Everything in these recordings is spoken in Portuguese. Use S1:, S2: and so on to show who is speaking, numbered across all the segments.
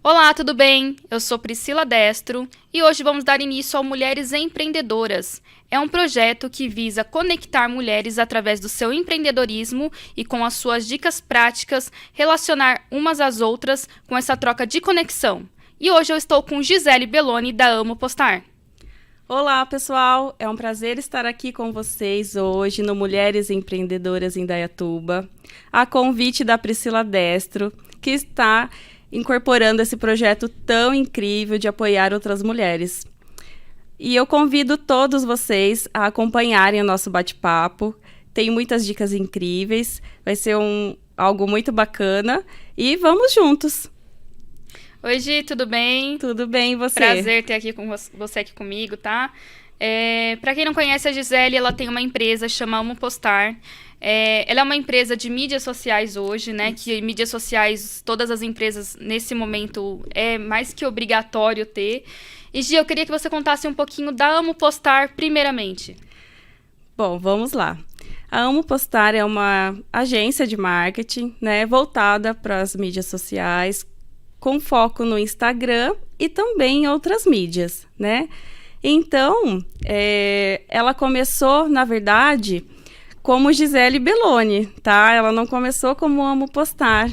S1: Olá, tudo bem? Eu sou Priscila Destro e hoje vamos dar início ao Mulheres Empreendedoras. É um projeto que visa conectar mulheres através do seu empreendedorismo e com as suas dicas práticas, relacionar umas às outras com essa troca de conexão. E hoje eu estou com Gisele Belloni, da Amo Postar.
S2: Olá, pessoal! É um prazer estar aqui com vocês hoje no Mulheres Empreendedoras em Indaiatuba, a convite da Priscila Destro, que está incorporando esse projeto tão incrível de apoiar outras mulheres. E eu convido todos vocês a acompanharem o nosso bate-papo. Tem muitas dicas incríveis, vai ser algo muito bacana e vamos juntos!
S1: Oi, Gi, tudo bem?
S2: Tudo bem, e você?
S1: Prazer ter aqui com você aqui comigo, tá? Para quem não conhece a Gisele, ela tem uma empresa chamada Amo Postar. Ela é uma empresa de mídias sociais hoje, né? Que mídias sociais, todas as empresas, nesse momento, é mais que obrigatório ter. E, Gi, eu queria que você contasse um pouquinho da Amo Postar, primeiramente.
S2: Bom, vamos lá. A Amo Postar é uma agência de marketing, né? Voltada para as mídias sociais, com foco no Instagram e também em outras mídias, né? Então, ela começou, na verdade, como Gisele Belloni, tá? Ela não começou como Amo Postar.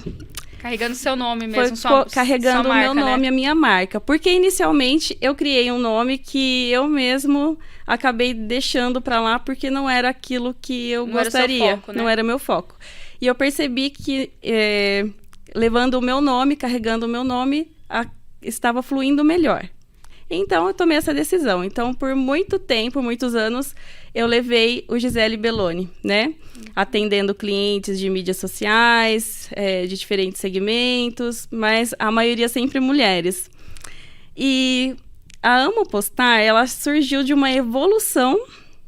S1: Carregando seu nome mesmo,
S2: carregando
S1: sua marca,
S2: o meu nome,
S1: né?
S2: a minha marca. Porque, inicialmente, eu criei um nome que eu mesmo acabei deixando para lá porque não era aquilo que eu gostaria.
S1: Era seu foco, né?
S2: Não era meu foco. E eu percebi que... levando o meu nome, carregando o meu nome, estava fluindo melhor. Então, eu tomei essa decisão. Então, por muito tempo, muitos anos, eu levei o Gisele Belloni, né? Atendendo clientes de mídias sociais, de diferentes segmentos, mas a maioria sempre mulheres. E a Amo Postar, ela surgiu de uma evolução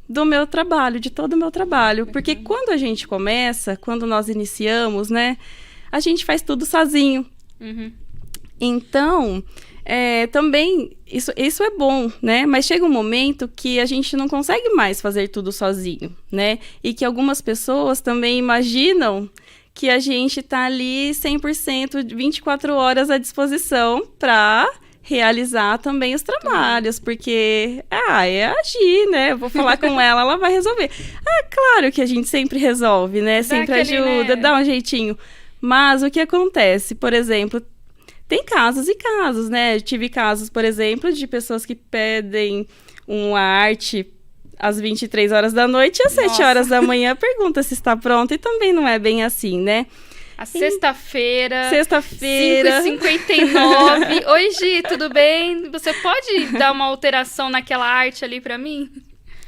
S2: do meu trabalho, de todo o meu trabalho. Porque quando a gente começa, quando nós iniciamos, né? A gente faz tudo sozinho.
S1: Uhum.
S2: Então, também, isso é bom, né? Mas chega um momento que a gente não consegue mais fazer tudo sozinho, né? E que algumas pessoas também imaginam que a gente está ali 100%, 24 horas à disposição para realizar também os trabalhos, porque, é agir, né? Eu vou falar com ela, ela vai resolver. Claro que a gente sempre resolve, né? Sempre ajuda, dá um jeitinho. Mas o que acontece, por exemplo, tem casos e casos, né? Eu tive casos, por exemplo, de pessoas que pedem uma arte às 23 horas da noite e às 7 horas da manhã pergunta se está pronta, e também não é bem assim, né?
S1: A sexta-feira.
S2: 5h59.
S1: Oi, Gi, tudo bem? Você pode dar uma alteração naquela arte ali pra mim?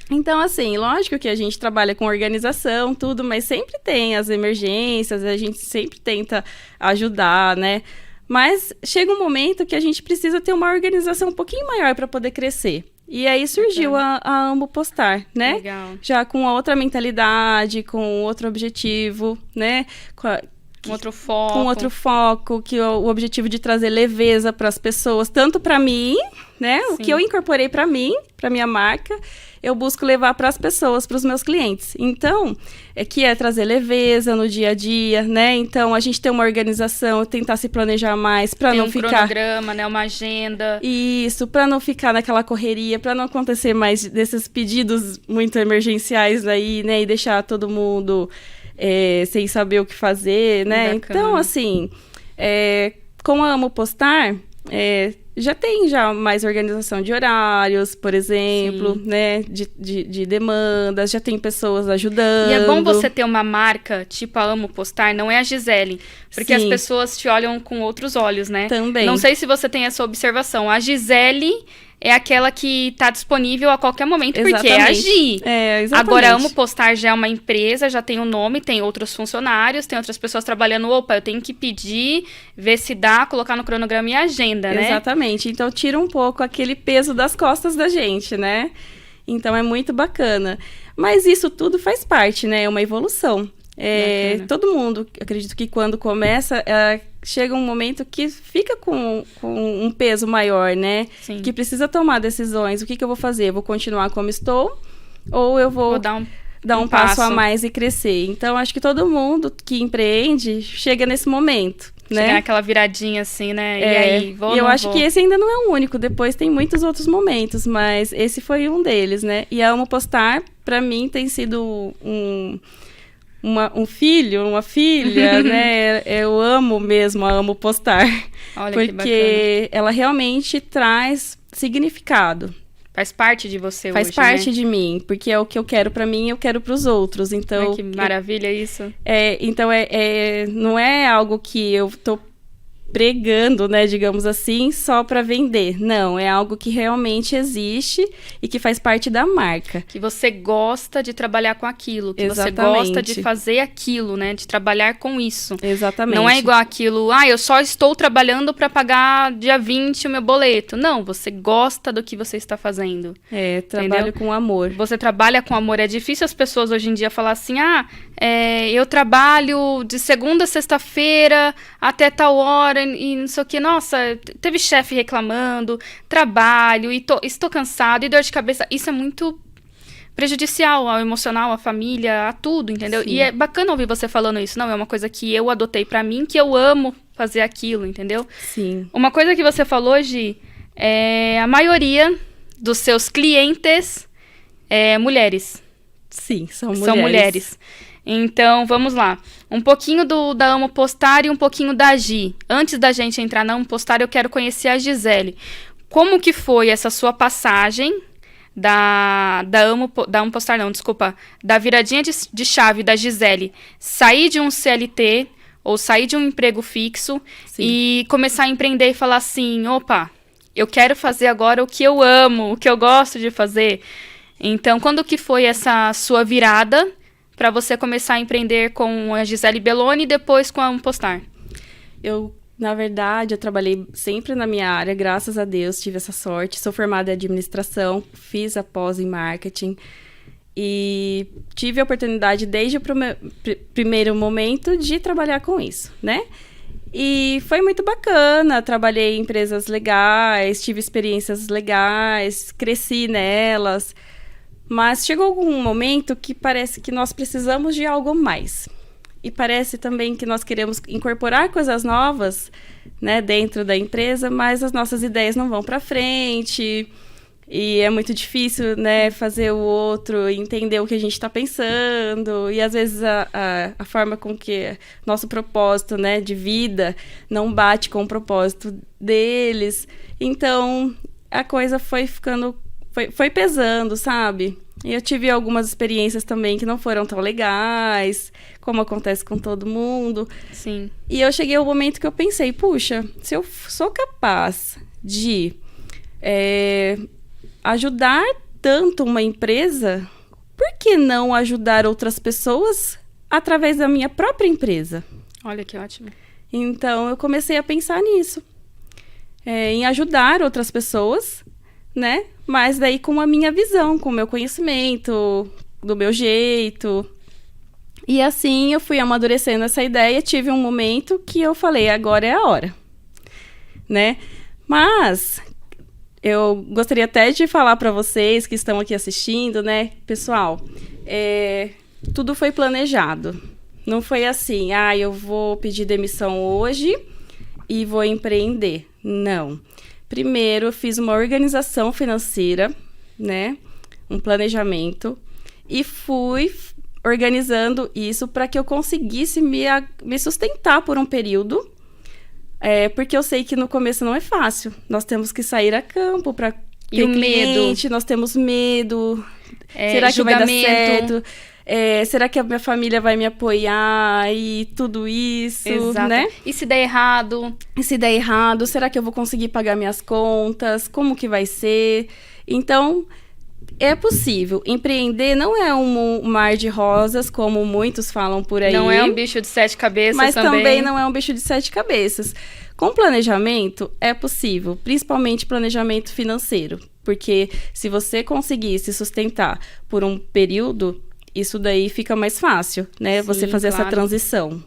S2: Então, assim, lógico que a gente trabalha com organização, tudo, mas sempre tem as emergências, a gente sempre tenta ajudar, né? Mas chega um momento que a gente precisa ter uma organização um pouquinho maior para poder crescer. E aí surgiu a Amo Postar, né?
S1: Legal.
S2: Já com outra mentalidade, com outro objetivo, né?
S1: Com outro foco.
S2: Com outro foco, que o objetivo de trazer leveza para as pessoas, tanto para mim, né?
S1: Sim.
S2: O que eu incorporei para mim, para minha marca, eu busco levar para as pessoas, para os meus clientes. Então, que é trazer leveza no dia a dia, né? Então, a gente tem uma organização, tentar se planejar mais para não ficar...
S1: Tem um cronograma, né? Uma agenda.
S2: Isso, para não ficar naquela correria, para não acontecer mais desses pedidos muito emergenciais aí, né? E deixar todo mundo sem saber o que fazer, né?
S1: Bacana.
S2: Então, assim, com a Amo Postar... já tem mais organização de horários, por exemplo,
S1: Sim.
S2: né? De demandas, já tem pessoas ajudando.
S1: E é bom você ter uma marca, tipo a Amo Postar, não é a Gisele. Porque
S2: Sim.
S1: as pessoas te olham com outros olhos, né?
S2: Também.
S1: Não sei se você tem essa observação. A Gisele é aquela que está disponível a qualquer momento, porque é a Gi.
S2: Exatamente.
S1: Agora, a Amo Postar já é uma empresa, já tem um nome, tem outros funcionários, tem outras pessoas trabalhando. Opa, eu tenho que pedir, ver se dá, colocar no cronograma e agenda, né?
S2: Exatamente. Então, tira um pouco aquele peso das costas da gente, né? Então, é muito bacana. Mas isso tudo faz parte, né? É uma evolução. Todo mundo, acredito que quando começa, chega um momento que fica com um peso maior, né?
S1: Sim.
S2: Que precisa tomar decisões. O que eu vou fazer? Vou continuar como estou? Ou eu vou dar um passo a mais e crescer? Então, acho que todo mundo que empreende chega nesse momento. né?
S1: Chegar aquela viradinha assim, né? E aí, vou ou
S2: E eu
S1: não
S2: acho
S1: vou?
S2: que esse ainda não é o único, depois tem muitos outros momentos, mas esse foi um deles, né? E a Amo Postar, pra mim, tem sido um filho, uma filha, né? Eu amo mesmo a Amo Postar,
S1: Olha que bacana.
S2: porque ela realmente traz significado.
S1: Faz parte de você
S2: Faz
S1: hoje,
S2: parte
S1: né?
S2: de mim, porque é o que eu quero pra mim, eu quero pros outros. Então,
S1: Ai, que maravilha isso.
S2: então não é algo que eu tô pregando, né, digamos assim, só para vender. Não, é algo que realmente existe e que faz parte da marca.
S1: Que você gosta de trabalhar com aquilo, que você
S2: Exatamente.
S1: gosta de fazer aquilo, né? De trabalhar com isso.
S2: Exatamente.
S1: Não é igual aquilo, eu só estou trabalhando para pagar dia 20 o meu boleto. Não, você gosta do que você está fazendo.
S2: Trabalho com amor.
S1: Você trabalha com amor. É difícil as pessoas hoje em dia falar assim, eu trabalho de segunda a sexta-feira até tal hora e não sei o que. Nossa, teve chefe reclamando, trabalho, e estou cansado, e dor de cabeça. Isso é muito prejudicial ao emocional, à família, a tudo, entendeu?
S2: Sim.
S1: E é bacana ouvir você falando isso. Não, é uma coisa que eu adotei pra mim, que eu amo fazer aquilo, entendeu?
S2: Sim.
S1: Uma coisa que você falou, Gi, a maioria dos seus clientes mulheres.
S2: Sim, são mulheres.
S1: São mulheres. Então, vamos lá. Um pouquinho da Amo Postar e um pouquinho da Gi. Antes da gente entrar na Amo Postar, eu quero conhecer a Gisele. Como que foi essa sua passagem da Amo Postar, não, desculpa, da viradinha de chave da Gisele, sair de um CLT ou sair de um emprego fixo e começar a empreender e falar assim, opa, eu quero fazer agora o que eu amo, o que eu gosto de fazer. Então, quando que foi essa sua virada para você começar a empreender com a Gisele Belloni e depois com a Amo Postar?
S2: Na verdade, eu trabalhei sempre na minha área, graças a Deus, tive essa sorte. Sou formada em administração, fiz a pós em marketing e tive a oportunidade desde o primeiro momento de trabalhar com isso, né? E foi muito bacana, trabalhei em empresas legais, tive experiências legais, cresci nelas, mas chegou algum momento que parece que nós precisamos de algo mais. E parece também que nós queremos incorporar coisas novas, né, dentro da empresa, mas as nossas ideias não vão para frente. E é muito difícil, né, fazer o outro entender o que a gente está pensando. E às vezes a forma com que nosso propósito, né, de vida não bate com o propósito deles. Então a coisa foi ficando, foi pesando, sabe? E eu tive algumas experiências também que não foram tão legais, como acontece com todo mundo.
S1: Sim.
S2: E eu cheguei ao momento que eu pensei, puxa, se eu sou capaz de ajudar tanto uma empresa, por que não ajudar outras pessoas através da minha própria empresa?
S1: Olha que ótimo.
S2: Então, eu comecei a pensar nisso. Em ajudar outras pessoas, né? Mas daí com a minha visão, com o meu conhecimento, do meu jeito. E assim eu fui amadurecendo essa ideia. Tive um momento que eu falei, agora é a hora, né? Mas eu gostaria até de falar para vocês que estão aqui assistindo, né? Pessoal, tudo foi planejado. Não foi assim, eu vou pedir demissão hoje e vou empreender. Não. Primeiro, eu fiz uma organização financeira, né? Um planejamento. E fui organizando isso para que eu conseguisse me sustentar por um período. Porque eu sei que no começo não é fácil. Nós temos que sair a campo para ter cliente, nós temos medo. Será que vai dar certo? Será que a minha família vai me apoiar e tudo isso,
S1: exato, né? E se der errado?
S2: E se der errado, será que eu vou conseguir pagar minhas contas? Como que vai ser? Então, é possível. Empreender não é um mar de rosas, como muitos falam por aí.
S1: Não é um bicho de 7 cabeças
S2: mas
S1: também.
S2: Mas também não é um bicho de 7 cabeças. Com planejamento, é possível, principalmente planejamento financeiro. Porque se você conseguir se sustentar por um período, isso daí fica mais fácil, né? Sim, você fazer essa transição.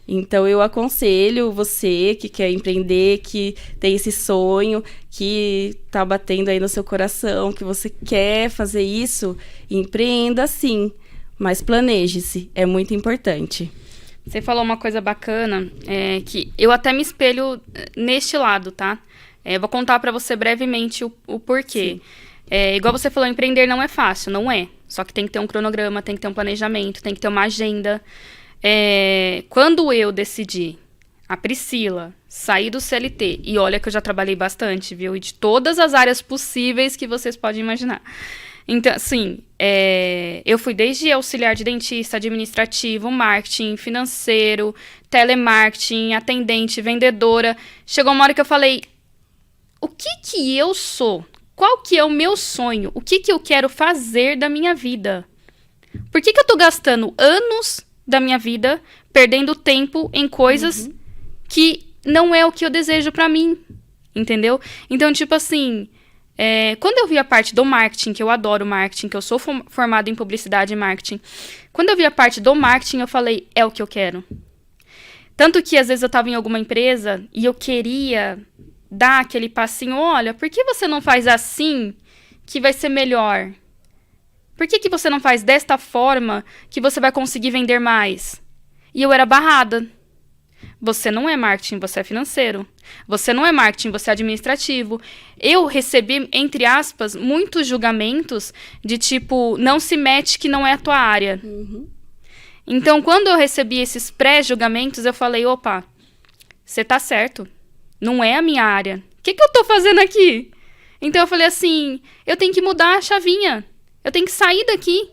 S2: Então, eu aconselho você que quer empreender, que tem esse sonho, que tá batendo aí no seu coração, que você quer fazer isso, empreenda sim, mas planeje-se, é muito importante.
S1: Você falou uma coisa bacana, que eu até me espelho neste lado, tá? Vou contar pra você brevemente o porquê. Igual você falou, empreender não é fácil, não é. Só que tem que ter um cronograma, tem que ter um planejamento, tem que ter uma agenda. Quando eu decidi, a Priscila, sair do CLT, e olha que eu já trabalhei bastante, viu? E de todas as áreas possíveis que vocês podem imaginar. Então, assim, eu fui desde auxiliar de dentista, administrativo, marketing, financeiro, telemarketing, atendente, vendedora. Chegou uma hora que eu falei, o que eu sou? Qual que é o meu sonho? O que eu quero fazer da minha vida? Por que eu tô gastando anos da minha vida perdendo tempo em coisas que não é o que eu desejo pra mim? Entendeu? Então, tipo assim, quando eu vi a parte do marketing, que eu adoro marketing, que eu sou formada em publicidade e marketing, quando eu vi a parte do marketing, eu falei, é o que eu quero. Tanto que, às vezes, eu tava em alguma empresa e eu queria dar aquele passinho, olha, por que você não faz assim que vai ser melhor? Por que você não faz desta forma que você vai conseguir vender mais? E eu era barrada. Você não é marketing, você é financeiro. Você não é marketing, você é administrativo. Eu recebi, entre aspas, muitos julgamentos de tipo, não se mete que não é a tua área. Então, quando eu recebi esses pré-julgamentos, eu falei, opa, você tá certo. Não é a minha área. O que eu tô fazendo aqui? Então eu falei assim, eu tenho que mudar a chavinha. Eu tenho que sair daqui.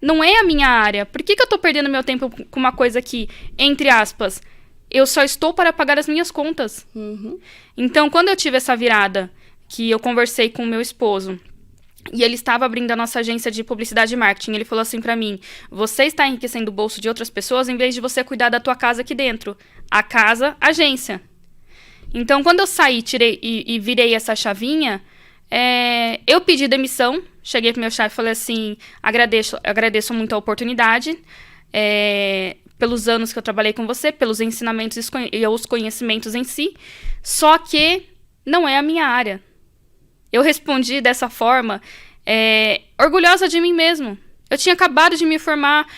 S1: Não é a minha área. Por que eu tô perdendo meu tempo com uma coisa que, entre aspas, eu só estou para pagar as minhas contas? Então, quando eu tive essa virada, que eu conversei com o meu esposo, e ele estava abrindo a nossa agência de publicidade e marketing, ele falou assim pra mim, você está enriquecendo o bolso de outras pessoas em vez de você cuidar da tua casa aqui dentro. A casa, agência. Então, quando eu saí, tirei e virei essa chavinha, eu pedi demissão, cheguei pro meu chefe e falei assim, agradeço muito a oportunidade, pelos anos que eu trabalhei com você, pelos ensinamentos e os conhecimentos em si, só que não é a minha área. Eu respondi dessa forma, orgulhosa de mim mesmo. Eu tinha acabado de me formar,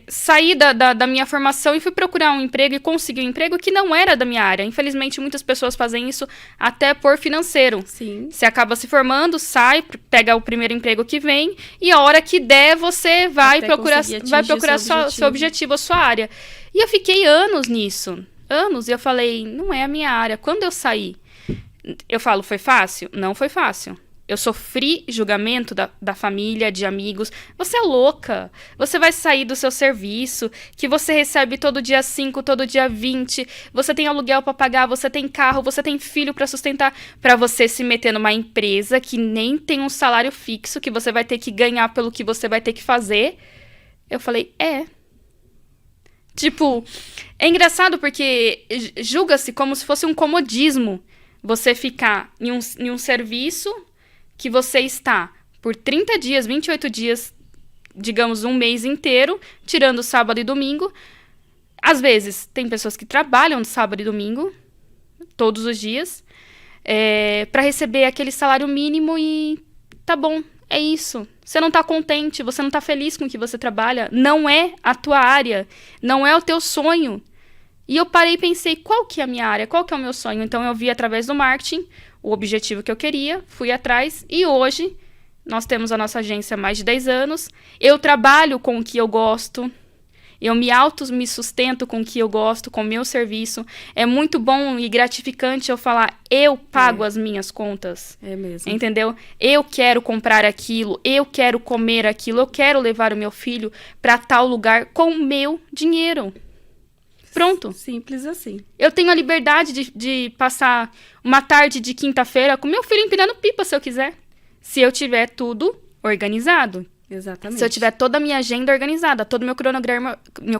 S1: saí da minha formação e fui procurar um emprego e consegui um emprego que não era da minha área. Infelizmente, muitas pessoas fazem isso até por financeiro.
S2: Sim.
S1: Você acaba se formando, sai, pega o primeiro emprego que vem e a hora que der, você vai procurar seu objetivo, a sua área. E eu fiquei anos nisso. Anos. E eu falei, não é a minha área. Quando eu saí, eu falo, foi fácil? Não foi fácil. Eu sofri julgamento da família, de amigos. Você é louca. Você vai sair do seu serviço, que você recebe todo dia 5, todo dia 20. Você tem aluguel para pagar, você tem carro, você tem filho para sustentar. Para você se meter numa empresa que nem tem um salário fixo, que você vai ter que ganhar pelo que você vai ter que fazer. Eu falei, Tipo, é engraçado porque julga-se como se fosse um comodismo. Você ficar em um serviço que você está por 30 dias, 28 dias, digamos, um mês inteiro, tirando sábado e domingo. Às vezes, tem pessoas que trabalham de sábado e domingo, todos os dias, para receber aquele salário mínimo e tá bom, é isso. Você não tá contente, você não tá feliz com o que você trabalha, não é a tua área, não é o teu sonho. E eu parei e pensei, qual que é a minha área, qual que é o meu sonho? Então eu vi através do marketing o objetivo que eu queria, fui atrás e hoje nós temos a nossa agência há mais de 10 anos. Eu trabalho com o que eu gosto, eu me sustento com o que eu gosto, com o meu serviço. É muito bom e gratificante eu falar, eu pago as minhas contas.
S2: É mesmo.
S1: Entendeu? Eu quero comprar aquilo, eu quero comer aquilo, eu quero levar o meu filho para tal lugar com o meu dinheiro. Pronto.
S2: Simples assim.
S1: Eu tenho a liberdade de passar uma tarde de quinta-feira com meu filho empinando pipa, se eu quiser. Se eu tiver tudo organizado.
S2: Exatamente.
S1: Se eu tiver toda a minha agenda organizada, todo o meu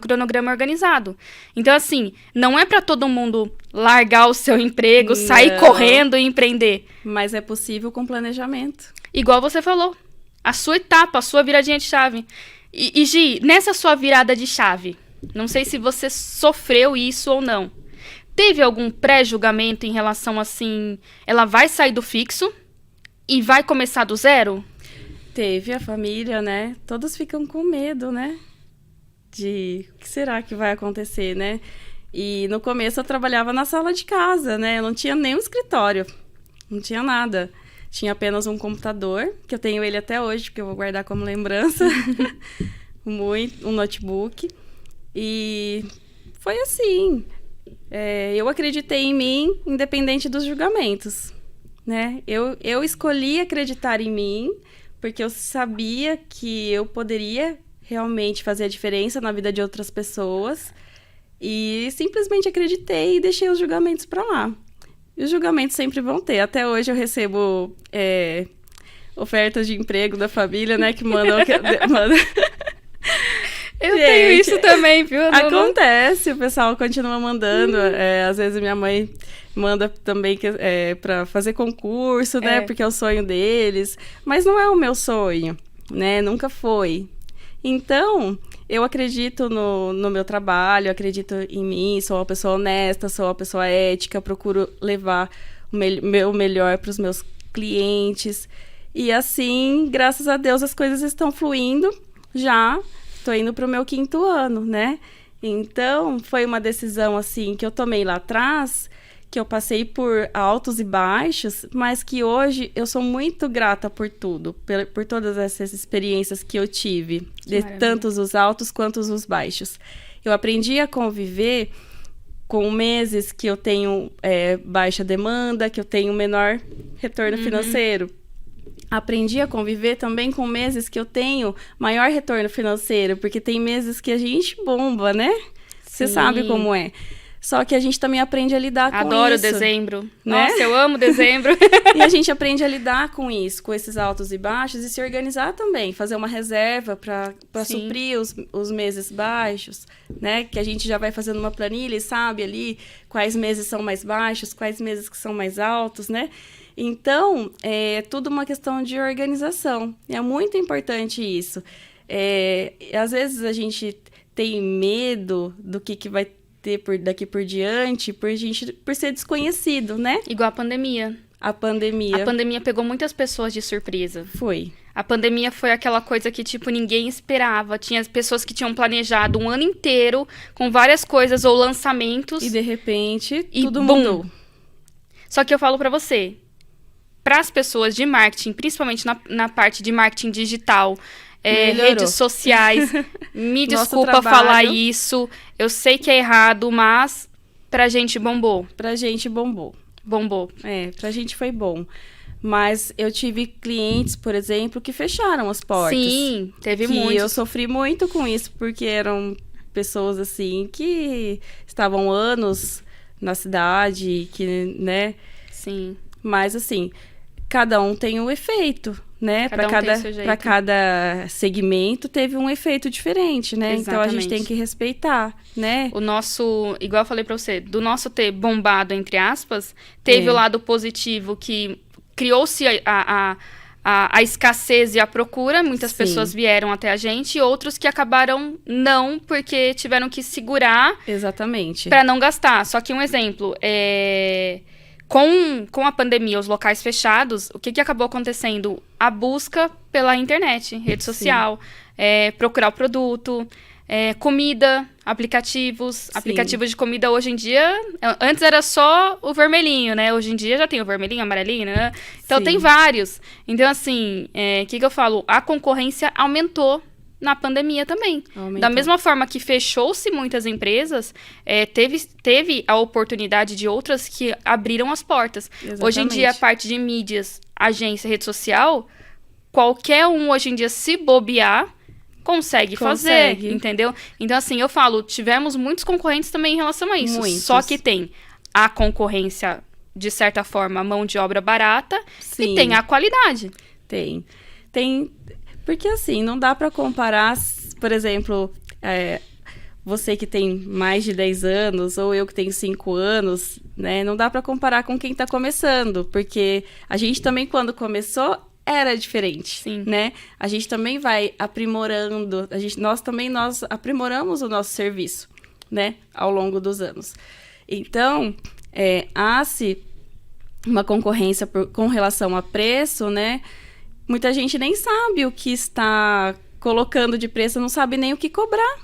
S1: cronograma organizado. Então, assim, não é para todo mundo largar o seu emprego, sair correndo e empreender.
S2: Mas é possível com planejamento.
S1: Igual você falou. A sua etapa, a sua viradinha de chave. E Gi, nessa sua virada de chave, não sei se você sofreu isso ou não. Teve algum pré-julgamento em relação assim, ela vai sair do fixo e vai começar do zero?
S2: Teve a família, né? Todos ficam com medo, né? o que será que vai acontecer, né? E no começo eu trabalhava na sala de casa, né? Eu não tinha nenhum escritório, não tinha nada. Tinha apenas um computador, que eu tenho ele até hoje, porque eu vou guardar como lembrança. Um notebook. E foi assim. Eu acreditei em mim, independente dos julgamentos, né? Eu escolhi acreditar em mim, porque eu sabia que eu poderia realmente fazer a diferença na vida de outras pessoas. E simplesmente acreditei e deixei os julgamentos para lá. E os julgamentos sempre vão ter. Até hoje eu recebo ofertas de emprego da família, né? Que mandam...
S1: Eu tenho isso também, viu?
S2: Acontece, o pessoal continua mandando. Às vezes minha mãe manda também para fazer concurso, né? Porque é o sonho deles. Mas não é o meu sonho, né? Nunca foi. Então, eu acredito no meu trabalho, acredito em mim, sou uma pessoa honesta, sou uma pessoa ética, procuro levar o meu melhor para os meus clientes. E assim, graças a Deus, as coisas estão fluindo já. Estou indo para o meu 5º ano, né? Então, foi uma decisão, assim, que eu tomei lá atrás, que eu passei por altos e baixos, mas que hoje eu sou muito grata por tudo, por todas essas experiências que eu tive, tanto os altos quanto os baixos. Eu aprendi a conviver com meses que eu tenho baixa demanda, que eu tenho menor retorno financeiro. Aprendi a conviver também com meses que eu tenho maior retorno financeiro, porque tem meses que a gente bomba, né? Você sabe como é. Só que a gente também aprende a lidar com isso.
S1: Adoro dezembro. Né? Nossa, eu amo dezembro.
S2: E a gente aprende a lidar com isso, com esses altos e baixos, e se organizar também, fazer uma reserva para suprir os meses baixos, né? Que a gente já vai fazendo uma planilha e sabe ali quais meses são mais baixos, quais meses que são mais altos, né? Então, é tudo uma questão de organização. É muito importante isso. Às vezes a gente tem medo do que vai ter daqui por diante por ser desconhecido, né?
S1: Igual a pandemia.
S2: A pandemia
S1: pegou muitas pessoas de surpresa.
S2: Foi.
S1: A pandemia foi aquela coisa que, tipo, ninguém esperava. Tinha pessoas que tinham planejado um ano inteiro com várias coisas ou lançamentos.
S2: E, de repente, tudo mudou.
S1: Só que eu falo pra você, para as pessoas de marketing, principalmente na parte de marketing digital, redes sociais, me desculpa falar isso, eu sei que é errado, mas pra gente bombou.
S2: Pra gente bombou.
S1: Bombou.
S2: Pra gente foi bom. Mas eu tive clientes, por exemplo, que fecharam as portas.
S1: Sim, teve muito.
S2: E eu sofri muito com isso, porque eram pessoas, assim, que estavam anos na cidade, que, né?
S1: Sim.
S2: Mas, assim, cada um tem um efeito, né? Para cada segmento teve um efeito diferente, né?
S1: Exatamente.
S2: Então a gente tem que respeitar, né?
S1: O nosso, igual eu falei para você, do nosso ter bombado, entre aspas, teve o lado positivo que criou-se a escassez e a procura, muitas pessoas vieram até a gente, e outros que acabaram não, porque tiveram que segurar.
S2: Exatamente.
S1: Para não gastar. Só que um exemplo, com a pandemia, os locais fechados, o que acabou acontecendo? A busca pela internet, rede social, procurar o produto, comida, aplicativos de comida hoje em dia, antes era só o vermelhinho, né? Hoje em dia já tem o vermelhinho, amarelinho, né? Então tem vários. Então, assim, o que eu falo? A concorrência aumentou na pandemia também. Aumentou. Da mesma forma que fechou-se muitas empresas, teve a oportunidade de outras que abriram as portas. Exatamente. Hoje em dia, a parte de mídias, agência, rede social, qualquer um hoje em dia, se bobear, consegue fazer, entendeu? Então, assim, eu falo, tivemos muitos concorrentes também em relação a isso. Muitos. Só que tem a concorrência, de certa forma, a mão de obra barata, e tem a qualidade.
S2: Tem. Porque, assim, não dá para comparar, por exemplo, você que tem mais de 10 anos, ou eu que tenho 5 anos, né? Não dá para comparar com quem está começando, porque a gente também, quando começou, era diferente, né? A gente também vai aprimorando, nós aprimoramos o nosso serviço, né? Ao longo dos anos. Então, há-se uma concorrência com relação a preço, né? Muita gente nem sabe o que está colocando de preço, não sabe nem o que cobrar.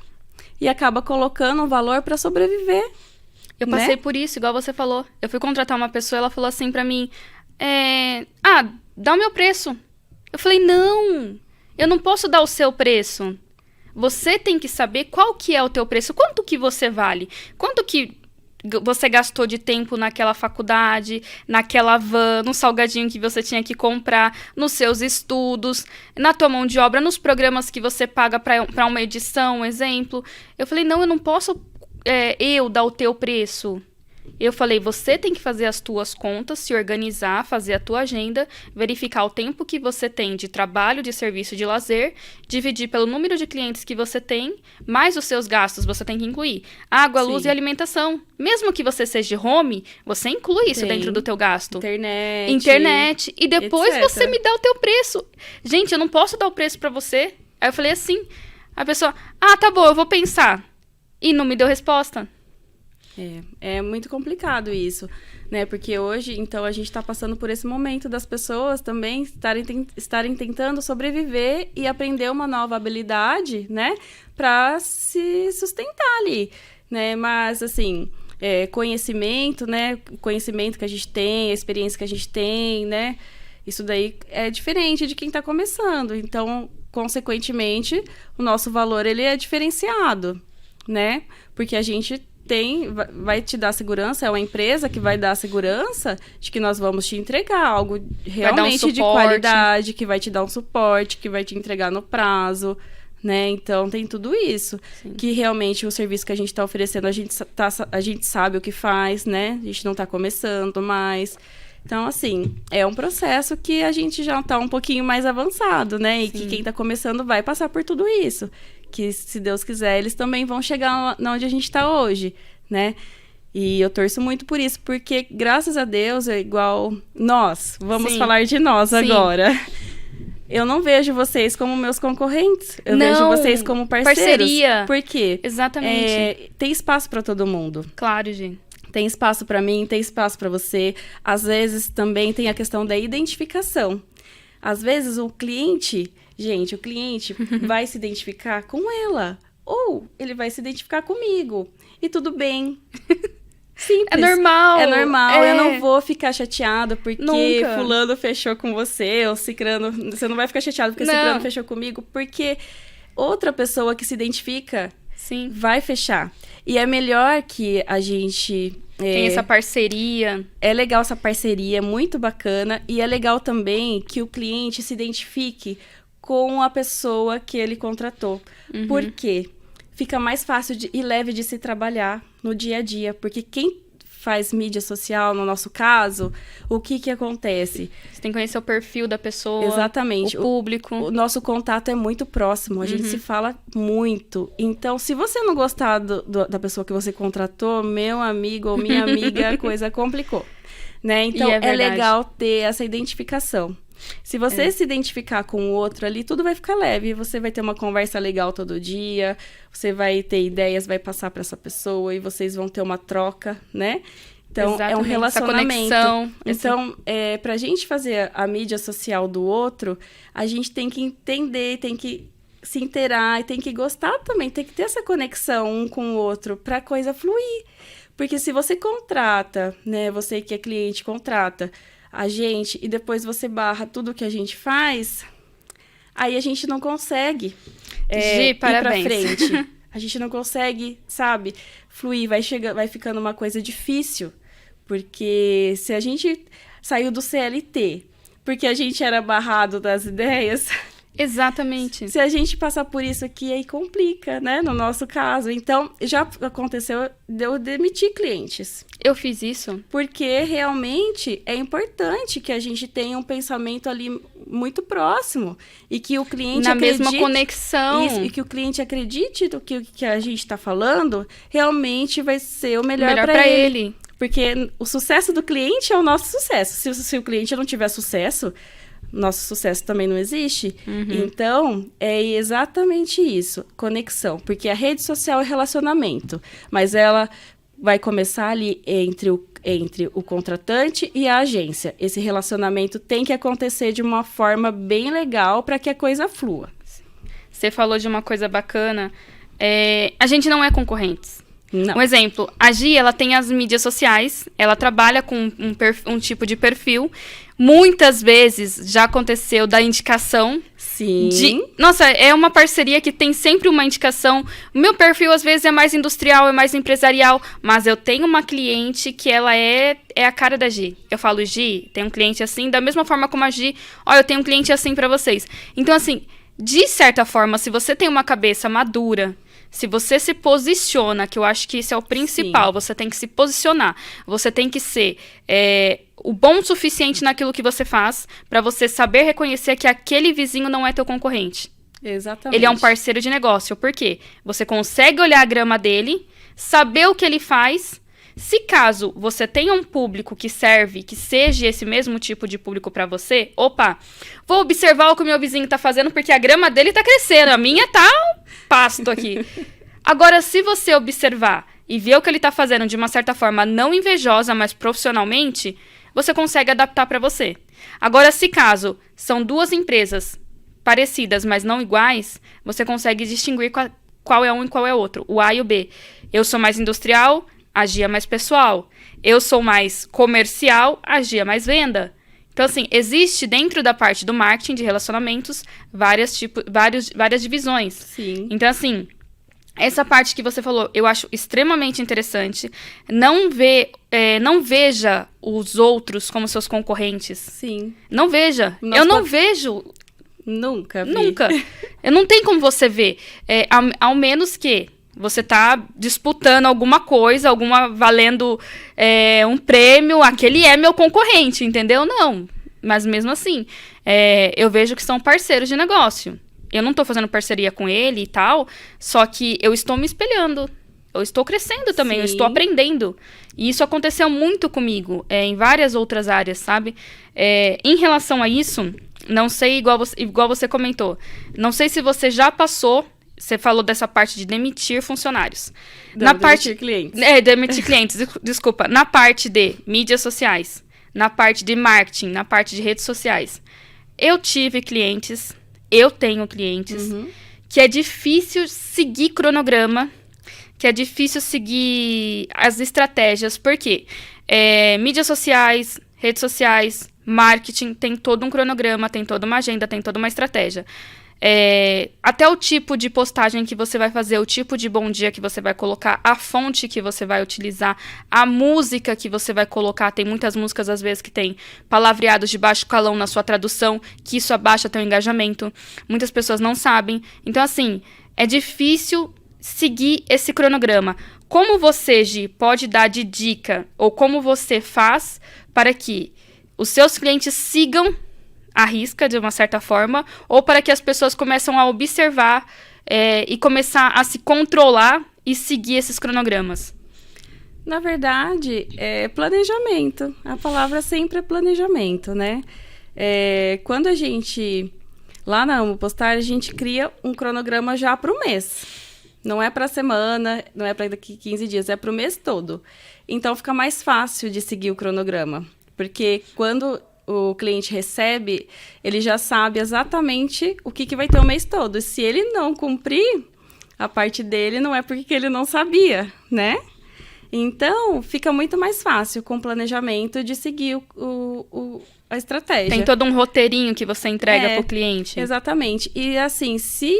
S2: e acaba colocando um valor para sobreviver.
S1: Eu passei por isso, igual você falou. Eu fui contratar uma pessoa, ela falou assim pra mim, dá o meu preço. Eu falei, não, eu não posso dar o seu preço. Você tem que saber qual que é o teu preço, quanto que você vale, quanto que você gastou de tempo naquela faculdade, naquela van, no salgadinho que você tinha que comprar, nos seus estudos, na tua mão de obra, nos programas que você paga para uma edição, exemplo. Eu falei, não, eu não posso eu dar o teu preço. Eu falei, você tem que fazer as tuas contas, se organizar, fazer a tua agenda, verificar o tempo que você tem de trabalho, de serviço, de lazer, dividir pelo número de clientes que você tem, mais os seus gastos você tem que incluir. Água, luz e alimentação. Mesmo que você seja de home, você inclui isso dentro do teu gasto. Internet. E depois você me dá o teu preço. Gente, eu não posso dar o preço pra você. Aí eu falei assim, a pessoa, tá bom, eu vou pensar. E não me deu resposta.
S2: É muito complicado isso, né? Porque hoje, então, a gente está passando por esse momento das pessoas também estarem tentando sobreviver e aprender uma nova habilidade, né? Para se sustentar ali, né? Mas, assim, conhecimento, né? O conhecimento que a gente tem, a experiência que a gente tem, né? Isso daí é diferente de quem está começando. Então, consequentemente, o nosso valor, ele é diferenciado, né? Porque a gente vai te dar segurança, é uma empresa que vai dar segurança de que nós vamos te entregar algo realmente de qualidade, que vai te dar um suporte, que vai te entregar no prazo, né? Então, tem tudo isso. Sim. Que realmente o serviço que a gente está oferecendo, a gente sabe o que faz, né? A gente não está começando mais. Então, assim, é um processo que a gente já está um pouquinho mais avançado, né? E Sim. que quem está começando vai passar por tudo isso. Que, se Deus quiser, eles também vão chegar onde a gente está hoje, né? E eu torço muito por isso, porque, graças a Deus, é igual nós. Vamos falar de nós agora. Eu não vejo vocês como meus concorrentes. Eu vejo vocês como parceiros.
S1: Parceria.
S2: Por quê?
S1: Exatamente.
S2: Tem espaço para todo mundo.
S1: Claro, gente.
S2: Tem espaço para mim, tem espaço para você. Às vezes, também tem a questão da identificação. Às vezes, o cliente vai se identificar com ela. Ou ele vai se identificar comigo. E tudo bem. Simples.
S1: É normal.
S2: É normal. Eu não vou ficar chateada porque
S1: Nunca.
S2: fulano fechou com você. Ou cicrano... Você não vai ficar chateado porque cicrano fechou comigo. Porque outra pessoa que se identifica vai fechar. E é melhor que a gente...
S1: Tem essa parceria.
S2: É legal essa parceria, é muito bacana. E é legal também que o cliente se identifique com a pessoa que ele contratou.
S1: Uhum.
S2: Por quê? Fica mais fácil e leve de se trabalhar no dia a dia. Porque quem faz mídia social, no nosso caso, o que acontece?
S1: Você tem que conhecer o perfil da pessoa.
S2: Exatamente.
S1: O público.
S2: O nosso contato é muito próximo. A gente se fala muito. Então, se você não gostar da pessoa que você contratou, meu amigo ou minha amiga, a coisa complicou. Né? Então, é legal ter essa identificação. Se você se identificar com o outro ali, tudo vai ficar leve. Você vai ter uma conversa legal todo dia, você vai ter ideias, vai passar para essa pessoa e vocês vão ter uma troca, né? Então, é um relacionamento.
S1: Essa conexão.
S2: Então, pra gente fazer a mídia social do outro, a gente tem que entender, tem que se inteirar e tem que gostar também, tem que ter essa conexão um com o outro pra coisa fluir. Porque se você contrata, né, você que é cliente, contrata a gente e depois você barra tudo que a gente faz, aí a gente não consegue ir pra frente. A gente não consegue, sabe, fluir, vai ficando uma coisa difícil. Porque se a gente saiu do CLT, porque a gente era barrado das ideias...
S1: Exatamente.
S2: Se a gente passar por isso aqui, aí complica, né? No nosso caso. Então, já aconteceu de eu demitir clientes.
S1: Eu fiz isso.
S2: Porque realmente é importante que a gente tenha um pensamento ali muito próximo. E que o cliente acredite...
S1: Na mesma conexão.
S2: Isso, e que o cliente acredite do que a gente está falando, realmente vai ser o melhor para ele. Porque o sucesso do cliente é o nosso sucesso. Se o cliente não tiver sucesso... Nosso sucesso também não existe. Então, é exatamente isso, conexão. Porque a rede social é relacionamento, mas ela vai começar ali entre o contratante e a agência. Esse relacionamento tem que acontecer de uma forma bem legal para que a coisa flua.
S1: Você falou de uma coisa bacana. a gente não é concorrentes.
S2: Não.
S1: Um exemplo, a Gi, ela tem as mídias sociais, ela trabalha com um tipo de perfil. Muitas vezes já aconteceu da indicação.
S2: Sim.
S1: Nossa, é uma parceria que tem sempre uma indicação. O meu perfil, às vezes, é mais industrial, é mais empresarial. Mas eu tenho uma cliente que ela é a cara da Gi. Eu falo, Gi, tem um cliente assim, da mesma forma como a Gi. Ó, eu tenho um cliente assim pra vocês. Então, assim, de certa forma, se você tem uma cabeça madura, se você se posiciona, que eu acho que isso é o principal,
S2: Sim.
S1: você tem que se posicionar, você tem que ser o bom o suficiente naquilo que você faz, pra você saber reconhecer que aquele vizinho não é teu concorrente.
S2: Exatamente.
S1: Ele é um parceiro de negócio. Por quê? Você consegue olhar a grama dele, saber o que ele faz. Se caso você tenha um público que serve, que seja esse mesmo tipo de público pra você, opa, vou observar o que o meu vizinho tá fazendo, porque a grama dele tá crescendo, a minha tá um pasto aqui. Agora, se você observar e ver o que ele tá fazendo de uma certa forma não invejosa, mas profissionalmente, você consegue adaptar pra você. Agora, se caso são duas empresas parecidas, mas não iguais, você consegue distinguir qual é um e qual é outro, o A e o B. Eu sou mais industrial, a Gi é mais pessoal. Eu sou mais comercial, a Gi é mais venda. Então, assim, existe dentro da parte do marketing de relacionamentos várias divisões.
S2: Sim.
S1: Então, assim, essa parte que você falou, eu acho extremamente interessante. Não veja os outros como seus concorrentes.
S2: Sim.
S1: Não veja. Eu não vejo.
S2: Nunca vi.
S1: Nunca. Não tem como você ver. Ao menos que você tá disputando alguma coisa, valendo um prêmio, aquele é meu concorrente, entendeu? Não. Mas mesmo assim, eu vejo que são parceiros de negócio. Eu não tô fazendo parceria com ele e tal, só que eu estou me espelhando. Eu estou crescendo também,
S2: Sim.
S1: eu estou aprendendo. E isso aconteceu muito comigo, em várias outras áreas, sabe? Em relação a isso, não sei, igual você comentou, não sei se você já passou. Você falou dessa parte de demitir funcionários.
S2: Demitir clientes.
S1: Demitir clientes, desculpa. Na parte de mídias sociais, na parte de marketing, na parte de redes sociais. Eu tenho clientes, que é difícil seguir cronograma, que é difícil seguir as estratégias. Por quê? Mídias sociais, redes sociais, marketing, tem todo um cronograma, tem toda uma agenda, tem toda uma estratégia. Até o tipo de postagem que você vai fazer, o tipo de bom dia que você vai colocar, a fonte que você vai utilizar, a música que você vai colocar. Tem muitas músicas, às vezes, que tem palavreados de baixo calão na sua tradução, que isso abaixa teu engajamento. Muitas pessoas não sabem. Então, assim, é difícil seguir esse cronograma. Como você, Gi, pode dar de dica, ou como você faz para que os seus clientes sigam à risca, de uma certa forma, ou para que as pessoas começam a observar e começar a se controlar e seguir esses cronogramas?
S2: Na verdade, é planejamento. A palavra sempre é planejamento, né? Quando a gente, lá na Amo Postar, a gente cria um cronograma já para o mês. Não é para a semana, não é para daqui 15 dias, é para o mês todo. Então, fica mais fácil de seguir o cronograma. Porque quando o cliente recebe, ele já sabe exatamente o que vai ter o mês todo. E se ele não cumprir a parte dele, não é porque ele não sabia, né? Então, fica muito mais fácil com o planejamento de seguir a estratégia.
S1: Tem todo um roteirinho que você entrega para o cliente.
S2: Exatamente. E assim, se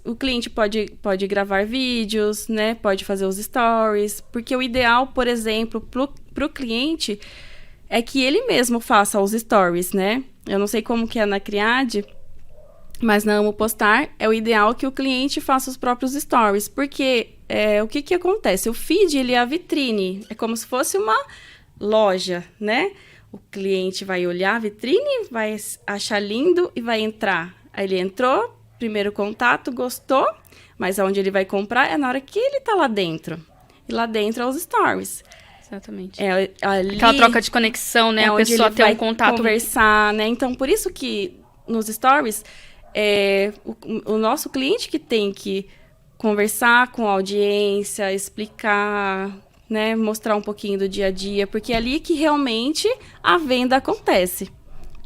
S2: o cliente pode gravar vídeos, né? Pode fazer os stories. Porque o ideal, por exemplo, para o cliente é que ele mesmo faça os stories, né? Eu não sei como que é na Criad, mas na Amo Postar é o ideal que o cliente faça os próprios stories. Porque o que acontece? O feed, ele é a vitrine. É como se fosse uma loja, né? O cliente vai olhar a vitrine, vai achar lindo e vai entrar. Aí ele entrou, primeiro contato, gostou, mas onde ele vai comprar é na hora que ele tá lá dentro. E lá dentro é os stories.
S1: Exatamente.
S2: Ali,
S1: aquela troca de conexão, né? A pessoa ter um contato.
S2: Conversar, né? Então, por isso que nos stories, o nosso cliente que tem que conversar com a audiência, explicar, né? Mostrar um pouquinho do dia a dia, porque é ali que realmente a venda acontece.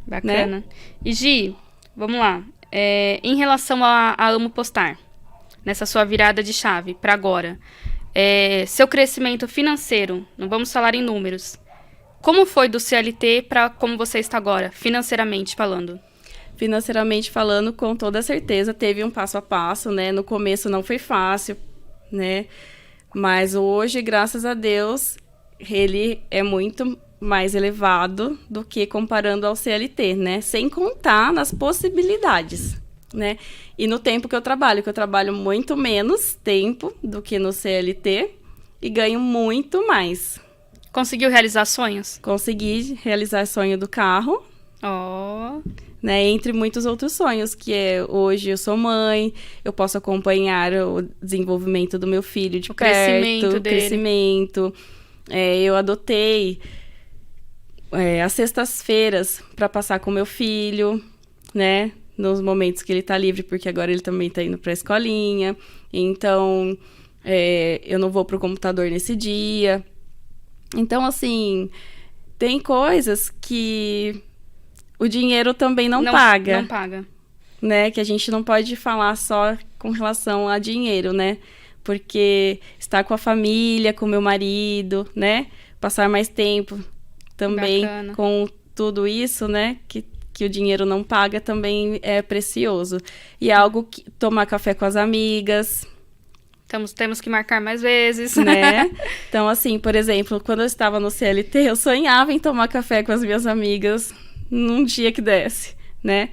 S1: Bacana. Né? E Gi, vamos lá. Em relação a Amo Postar, nessa sua virada de chave para agora, seu crescimento financeiro, não vamos falar em números, como foi do CLT para como você está agora, financeiramente falando?
S2: Financeiramente falando, com toda certeza, teve um passo a passo, né? No começo não foi fácil, né? Mas hoje, graças a Deus, ele é muito mais elevado do que comparando ao CLT, né? Sem contar nas possibilidades, né? E no tempo que eu trabalho muito menos tempo do que no CLT e ganho muito mais.
S1: Conseguiu realizar sonhos?
S2: Consegui realizar sonho do carro.
S1: Oh.
S2: Né, entre muitos outros sonhos, que é hoje eu sou mãe, eu posso acompanhar o desenvolvimento do meu filho de perto, o crescimento. Eu adotei as sextas-feiras para passar com meu filho, né, nos momentos que ele está livre, porque agora ele também está indo para a escolinha. Então, eu não vou para o computador nesse dia. Então, assim, tem coisas que o dinheiro também não paga.
S1: Não paga.
S2: Né? Que a gente não pode falar só com relação a dinheiro, né? Porque estar com a família, com o meu marido, né? Passar mais tempo também
S1: Bacana.
S2: Com tudo isso, né? Que o dinheiro não paga também é precioso. E é algo que tomar café com as amigas.
S1: Temos que marcar mais vezes.
S2: Né? Então, assim, por exemplo, quando eu estava no CLT, eu sonhava em tomar café com as minhas amigas num dia que desse, né?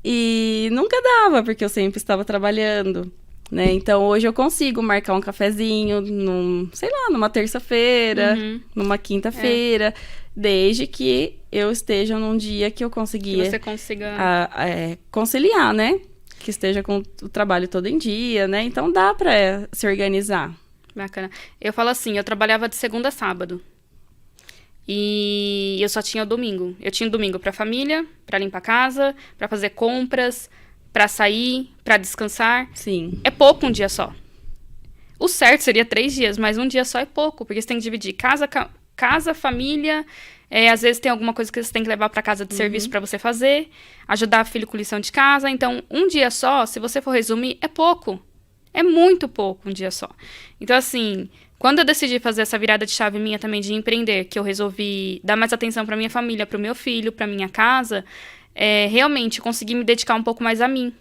S2: E nunca dava, porque eu sempre estava trabalhando, né? Então, hoje eu consigo marcar um cafezinho numa terça-feira, numa quinta-feira, desde que eu esteja num dia que eu conseguia...
S1: Que você consiga...
S2: conciliar, né? Que esteja com o trabalho todo em dia, né? Então, dá para se organizar.
S1: Bacana. Eu falo assim, eu trabalhava de segunda a sábado. E eu só tinha o domingo. Eu tinha o domingo pra família, pra limpar a casa, pra fazer compras, pra sair, pra descansar.
S2: Sim.
S1: É pouco um dia só. O certo seria 3 dias, mas um dia só é pouco, porque você tem que dividir casa, família, às vezes tem alguma coisa que você tem que levar pra casa de serviço pra você fazer, ajudar o filho com lição de casa. Então, um dia só, se você for resumir, é pouco. É muito pouco um dia só. Então, assim... Quando eu decidi fazer essa virada de chave minha também de empreender, que eu resolvi dar mais atenção para minha família, para o meu filho, para minha casa, realmente consegui me dedicar um pouco mais a mim.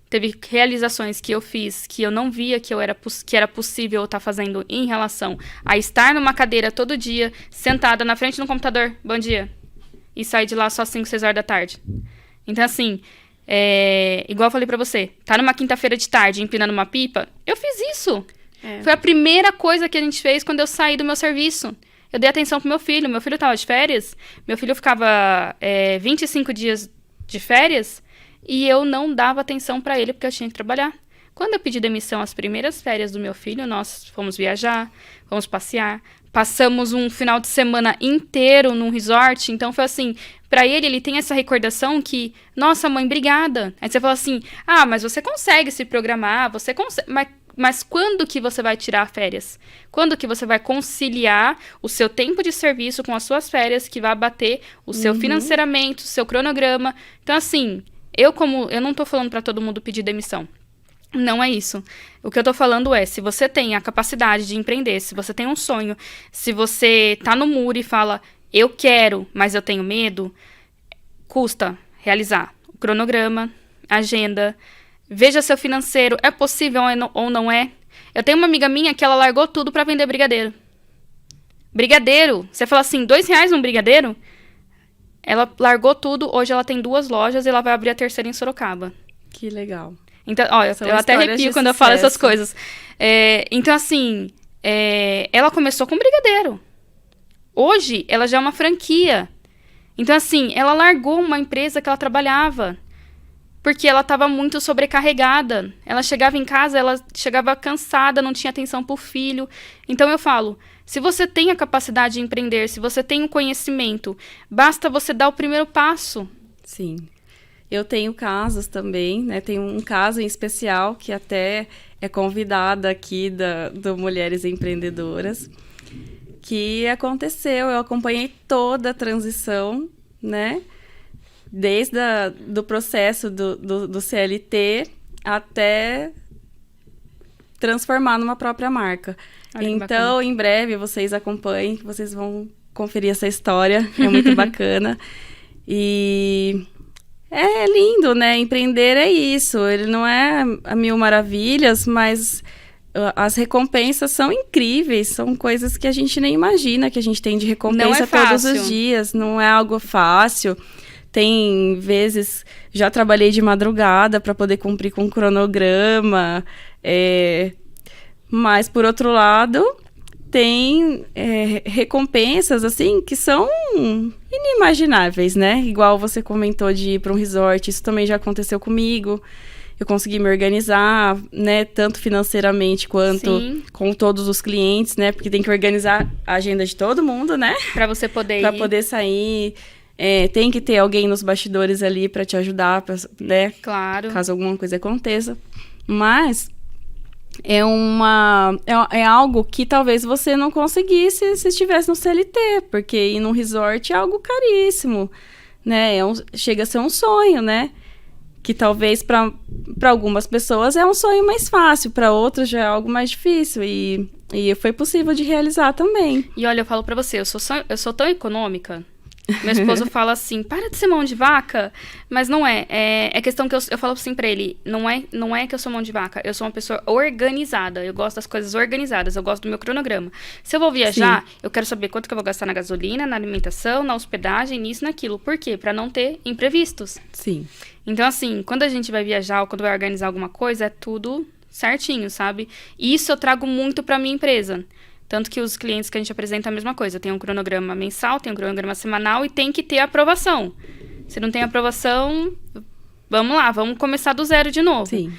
S1: Teve realizações que eu fiz que eu não via que era possível eu estar fazendo em relação a estar numa cadeira todo dia, sentada na frente do computador, bom dia, e sair de lá só às 5, 6 horas da tarde. Então, assim, igual eu falei pra você, tá numa quinta-feira de tarde empinando uma pipa, eu fiz isso. Foi a primeira coisa que a gente fez quando eu saí do meu serviço. Eu dei atenção pro meu filho. Meu filho estava de férias. Meu filho ficava 25 dias de férias. E eu não dava atenção para ele porque eu tinha que trabalhar. Quando eu pedi demissão, as primeiras férias do meu filho, nós fomos viajar, fomos passear. Passamos um final de semana inteiro num resort. Então, foi assim... Pra ele tem essa recordação que... Nossa, mãe, obrigada. Aí você fala assim... Ah, mas você consegue se programar. Você consegue... Mas quando que você vai tirar férias? Quando que você vai conciliar o seu tempo de serviço com as suas férias, que vai bater o seu financeiramente, o seu cronograma? Então, assim, eu não tô falando para todo mundo pedir demissão. Não é isso. O que eu tô falando é, se você tem a capacidade de empreender, se você tem um sonho, se você tá no muro e fala, eu quero, mas eu tenho medo, custa realizar o cronograma, agenda... Veja seu financeiro, é possível ou não é? Eu tenho uma amiga minha que ela largou tudo pra vender brigadeiro. Brigadeiro, você fala assim, R$2 um brigadeiro? Ela largou tudo, hoje ela tem 2 lojas e ela vai abrir a terceira em Sorocaba.
S2: Que legal.
S1: Então, ó, eu até arrepio quando eu falo essas coisas. Então, assim, ela começou com brigadeiro. Hoje, ela já é uma franquia. Então, assim, ela largou uma empresa que ela trabalhava. Porque ela estava muito sobrecarregada. Ela chegava em casa, ela chegava cansada, não tinha atenção para o filho. Então eu falo, se você tem a capacidade de empreender, se você tem o conhecimento, basta você dar o primeiro passo.
S2: Sim. Eu tenho casos também, né? Tem um caso em especial que até é convidada aqui do Mulheres Empreendedoras, que aconteceu, eu acompanhei toda a transição, né? Desde do processo do CLT até transformar numa própria marca.
S1: Olha,
S2: então, em breve, vocês acompanhem, vocês vão conferir essa história, é muito bacana. E é lindo, né? Empreender é isso, ele não é a mil maravilhas, mas as recompensas são incríveis, são coisas que a gente nem imagina que a gente tem de recompensa todos os dias, não é algo fácil. Tem vezes, já trabalhei de madrugada para poder cumprir com o cronograma, mas, por outro lado, tem recompensas, assim, que são inimagináveis, né? Igual você comentou de ir para um resort, isso também já aconteceu comigo. Eu consegui me organizar, né, tanto financeiramente quanto com todos os clientes, né? Porque tem que organizar a agenda de todo mundo, né?
S1: Para você poder ir.
S2: Para poder sair. Tem que ter alguém nos bastidores ali para te ajudar, né?
S1: Claro.
S2: Caso alguma coisa aconteça. Mas é algo que talvez você não conseguisse se estivesse no CLT, porque ir num resort é algo caríssimo, né? Chega a ser um sonho, né? Que talvez para algumas pessoas é um sonho mais fácil, para outras já é algo mais difícil, e foi possível de realizar também.
S1: E olha, eu falo para você, eu sou tão econômica. Meu esposo fala assim, para de ser mão de vaca, mas não é. É questão que eu falo assim pra ele, não é que eu sou mão de vaca, eu sou uma pessoa organizada, eu gosto das coisas organizadas, eu gosto do meu cronograma. Se eu vou viajar, eu quero saber quanto que eu vou gastar na gasolina, na alimentação, na hospedagem, nisso, naquilo. Por quê? Pra não ter imprevistos.
S2: Sim.
S1: Então, assim, quando a gente vai viajar ou quando vai organizar alguma coisa, é tudo certinho, sabe? E isso eu trago muito pra minha empresa. Tanto que os clientes que a gente apresenta é a mesma coisa. Tem um cronograma mensal, tem um cronograma semanal e tem que ter aprovação. Se não tem aprovação, vamos lá, vamos começar do zero de novo.
S2: Sim.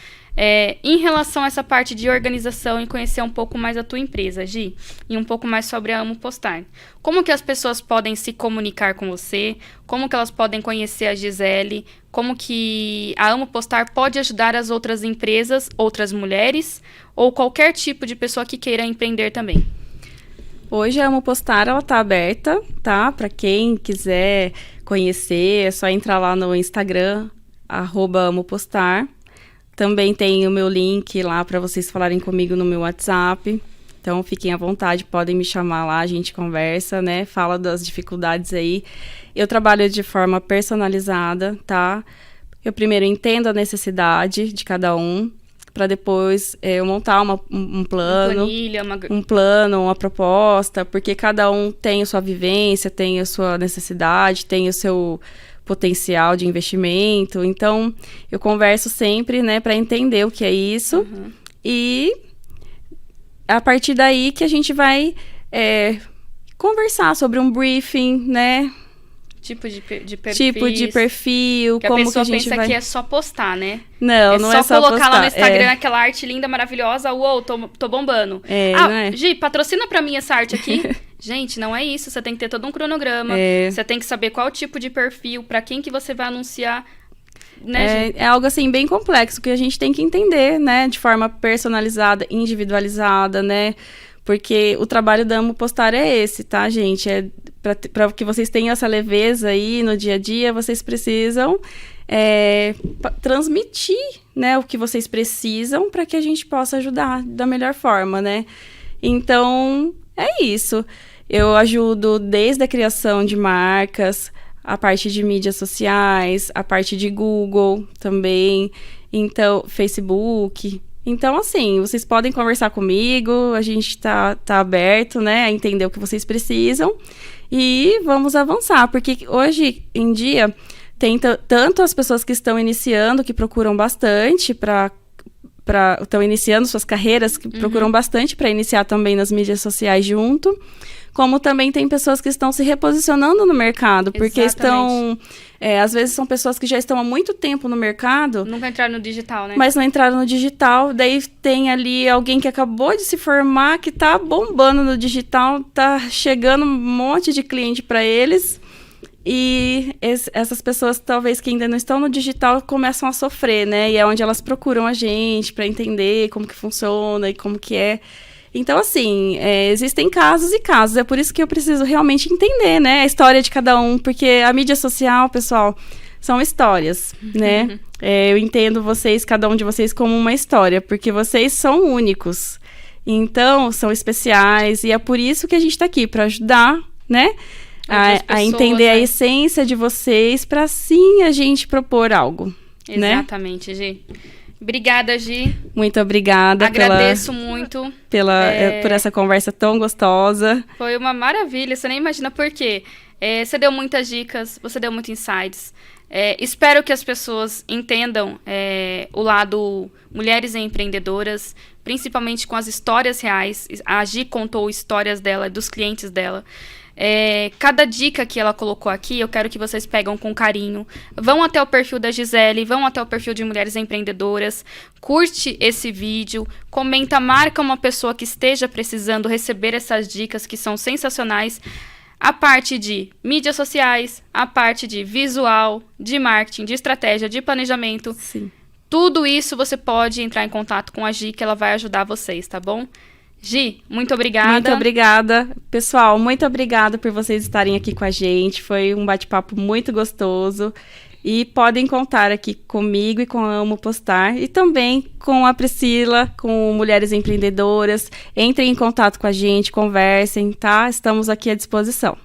S1: Em relação a essa parte de organização e conhecer um pouco mais a tua empresa, Gi, e um pouco mais sobre a Amo Postar. Como que as pessoas podem se comunicar com você? Como que elas podem conhecer a Gisele? Como que a Amo Postar pode ajudar as outras empresas, outras mulheres, ou qualquer tipo de pessoa que queira empreender também?
S2: Hoje a Amo Postar, ela tá aberta, tá? Para quem quiser conhecer, é só entrar lá no Instagram, @amopostar. Também tem o meu link lá para vocês falarem comigo no meu WhatsApp. Então, fiquem à vontade, podem me chamar lá, a gente conversa, né? Fala das dificuldades aí. Eu trabalho de forma personalizada, tá? Eu primeiro entendo a necessidade de cada um, para depois eu montar um plano, um plano, uma proposta, porque cada um tem a sua vivência, tem a sua necessidade, tem o seu potencial de investimento. Então, eu converso sempre, né, para entender o que é isso. Uhum. E a partir daí que a gente vai conversar sobre um briefing, né?
S1: Tipo de
S2: perfil, como que a gente vai...
S1: A pessoa pensa que é só postar, né?
S2: Não é só postar.
S1: É só colocar lá no Instagram aquela arte linda, maravilhosa, uou, tô bombando.
S2: Não é?
S1: Gi, patrocina pra mim essa arte aqui. Gente, não é isso, você tem que ter todo um cronograma, você tem que saber qual tipo de perfil, pra quem que você vai anunciar, né,
S2: é algo, assim, bem complexo, que a gente tem que entender, né, de forma personalizada, individualizada, né, porque o trabalho da Amo Postar é esse, tá, gente? Para que vocês tenham essa leveza aí no dia a dia, vocês precisam transmitir, né, o que vocês precisam para que a gente possa ajudar da melhor forma, né? Então, é isso. Eu ajudo desde a criação de marcas, a parte de mídias sociais, a parte de Google também, então, Facebook. Então, assim, vocês podem conversar comigo, a gente tá aberto, né, a entender o que vocês precisam e vamos avançar, porque hoje em dia tem tanto as pessoas que estão iniciando, que procuram bastante estão iniciando suas carreiras, que procuram bastante para iniciar também nas mídias sociais junto, como também tem pessoas que estão se reposicionando no mercado, porque estão... às vezes são pessoas que já estão há muito tempo no mercado...
S1: Nunca entraram no digital, né?
S2: Mas não entraram no digital, daí tem ali alguém que acabou de se formar, que tá bombando no digital, tá chegando um monte de cliente para eles... E essas pessoas, talvez, que ainda não estão no digital, começam a sofrer, né? E é onde elas procuram a gente para entender como que funciona e como que é. Então, assim, existem casos e casos. É por isso que eu preciso realmente entender, né? A história de cada um. Porque a mídia social, pessoal, são histórias, né? Eu entendo vocês, cada um de vocês, como uma história, porque vocês são únicos. Então, são especiais, e é por isso que a gente está aqui, para ajudar, né? A entender, né, a essência de vocês, para assim a gente propor algo.
S1: Exatamente, né? Gi. Obrigada, Gi.
S2: Muito obrigada.
S1: Agradeço muito.
S2: Por essa conversa tão gostosa.
S1: Foi uma maravilha, você nem imagina por quê. Você deu muitas dicas, você deu muitos insights. Espero que as pessoas entendam o lado mulheres empreendedoras, principalmente com as histórias reais. A Gi contou histórias dela, dos clientes dela. Cada dica que ela colocou aqui, eu quero que vocês pegam com carinho. Vão até o perfil da Gisele, vão até o perfil de Mulheres Empreendedoras, curte esse vídeo, comenta, marca uma pessoa que esteja precisando receber essas dicas que são sensacionais. A parte de mídias sociais, a parte de visual, de marketing, de estratégia, de planejamento.
S2: Sim.
S1: Tudo isso você pode entrar em contato com a Gi, que ela vai ajudar vocês, tá bom? Gi, muito obrigada.
S2: Muito obrigada. Pessoal, muito obrigada por vocês estarem aqui com a gente. Foi um bate-papo muito gostoso. E podem contar aqui comigo e com a Amo Postar. E também com a Priscila, com Mulheres Empreendedoras. Entrem em contato com a gente, conversem, tá? Estamos aqui à disposição.